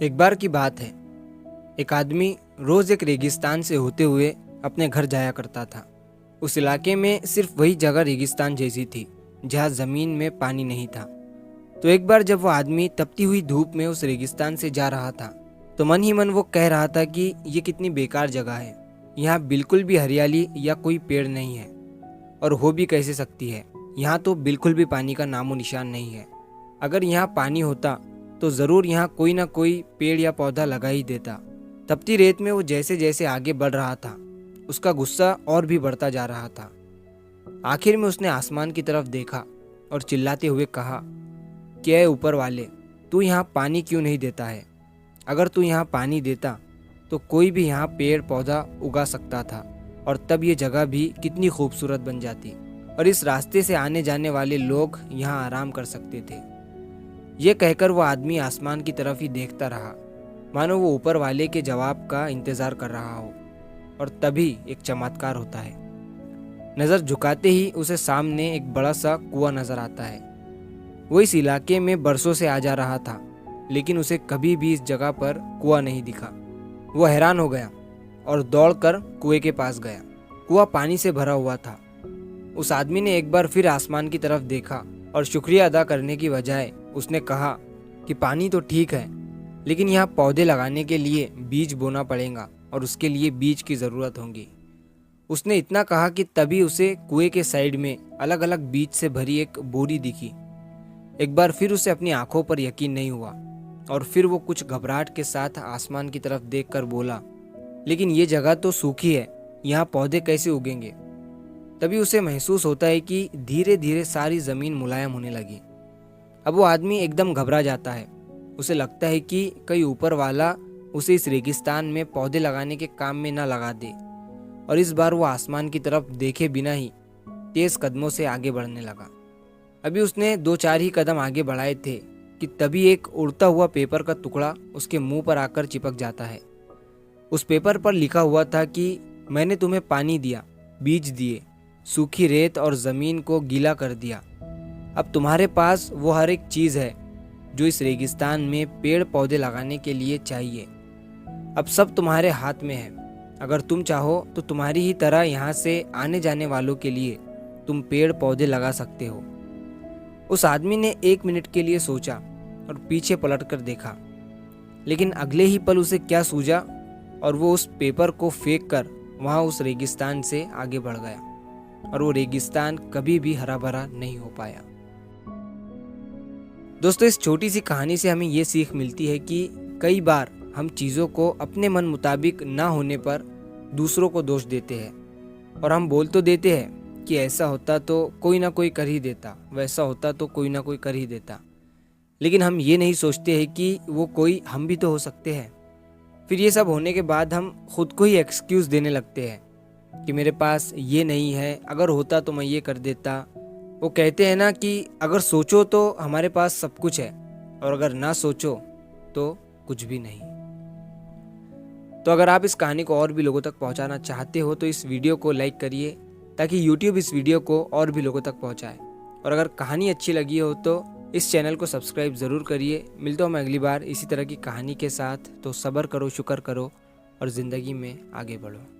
एक बार की बात है, एक आदमी रोज एक रेगिस्तान से होते हुए अपने घर जाया करता था। उस इलाके में सिर्फ वही जगह रेगिस्तान जैसी थी जहाँ जमीन में पानी नहीं था। तो एक बार जब वो आदमी तपती हुई धूप में उस रेगिस्तान से जा रहा था तो मन ही मन वो कह रहा था कि ये कितनी बेकार जगह है। यहाँ बिल्कुल भी हरियाली या कोई पेड़ नहीं है, और हो भी कैसे सकती है। यहाँ तो बिल्कुल भी पानी का नामो निशान नहीं है। अगर यहाँ पानी होता तो ज़रूर यहाँ कोई ना कोई पेड़ या पौधा लगा ही देता। तपती रेत में वो जैसे जैसे आगे बढ़ रहा था, उसका गुस्सा और भी बढ़ता जा रहा था। आखिर में उसने आसमान की तरफ देखा और चिल्लाते हुए कहा कि ऐ ऊपर वाले, तू यहाँ पानी क्यों नहीं देता है? अगर तू यहाँ पानी देता तो कोई भी यहाँ पेड़ पौधा उगा सकता था, और तब ये जगह भी कितनी खूबसूरत बन जाती, और इस रास्ते से आने जाने वाले लोग यहाँ आराम कर सकते थे। ये कहकर वो आदमी आसमान की तरफ ही देखता रहा, मानो वो ऊपर वाले के जवाब का इंतजार कर रहा हो। और तभी एक चमत्कार होता है। नज़र झुकाते ही उसे सामने एक बड़ा सा कुआं नजर आता है। वो इस इलाके में बरसों से आ जा रहा था, लेकिन उसे कभी भी इस जगह पर कुआं नहीं दिखा। वो हैरान हो गया और दौड़कर कुएं के पास गया। कुआं पानी से भरा हुआ था। उस आदमी ने एक बार फिर आसमान की तरफ देखा और शुक्रिया अदा करने की बजाय उसने कहा कि पानी तो ठीक है, लेकिन यहाँ पौधे लगाने के लिए बीज बोना पड़ेगा और उसके लिए बीज की ज़रूरत होगी। उसने इतना कहा कि तभी उसे कुएं के साइड में अलग अलग बीज से भरी एक बोरी दिखी। एक बार फिर उसे अपनी आंखों पर यकीन नहीं हुआ, और फिर वो कुछ घबराहट के साथ आसमान की तरफ देखकर बोला, लेकिन ये जगह तो सूखी है, यहाँ पौधे कैसे उगेंगे? तभी उसे महसूस होता है कि धीरे धीरे सारी ज़मीन मुलायम होने लगी। अब वो आदमी एकदम घबरा जाता है। उसे लगता है कि कहीं ऊपर वाला उसे इस रेगिस्तान में पौधे लगाने के काम में ना लगा दे, और इस बार वो आसमान की तरफ देखे बिना ही तेज कदमों से आगे बढ़ने लगा। अभी उसने 2-4 ही कदम आगे बढ़ाए थे कि तभी एक उड़ता हुआ पेपर का टुकड़ा उसके मुंह पर आकर चिपक जाता है। उस पेपर पर लिखा हुआ था कि मैंने तुम्हें पानी दिया, बीज दिए, सूखी रेत और ज़मीन को गीला कर दिया। अब तुम्हारे पास वो हर एक चीज़ है जो इस रेगिस्तान में पेड़ पौधे लगाने के लिए चाहिए। अब सब तुम्हारे हाथ में है। अगर तुम चाहो तो तुम्हारी ही तरह यहाँ से आने जाने वालों के लिए तुम पेड़ पौधे लगा सकते हो। उस आदमी ने 1 मिनट के लिए सोचा और पीछे पलट कर देखा, लेकिन अगले ही पल उसे क्या सूझा और वो उस पेपर को फेंक कर वहाँ उस रेगिस्तान से आगे बढ़ गया, और वो रेगिस्तान कभी भी हरा भरा नहीं हो पाया। दोस्तों, इस छोटी सी कहानी से हमें ये सीख मिलती है कि कई बार हम चीज़ों को अपने मन मुताबिक ना होने पर दूसरों को दोष देते हैं, और हम बोल तो देते हैं कि ऐसा होता तो कोई ना कोई कर ही देता, वैसा होता तो कोई ना कोई कर ही देता, लेकिन हम ये नहीं सोचते हैं कि वो कोई हम भी तो हो सकते हैं। फिर ये सब होने के बाद हम खुद को ही एक्सक्यूज़ देने लगते हैं कि मेरे पास ये नहीं है, अगर होता तो मैं ये कर देता। वो कहते हैं ना कि अगर सोचो तो हमारे पास सब कुछ है, और अगर ना सोचो तो कुछ भी नहीं। तो अगर आप इस कहानी को और भी लोगों तक पहुंचाना चाहते हो तो इस वीडियो को लाइक करिए, ताकि YouTube इस वीडियो को और भी लोगों तक पहुंचाए। और अगर कहानी अच्छी लगी हो तो इस चैनल को सब्सक्राइब ज़रूर करिए। मिलता हूँ मैं अगली बार इसी तरह की कहानी के साथ। तो सब्र करो, शुक्र करो और ज़िंदगी में आगे बढ़ो।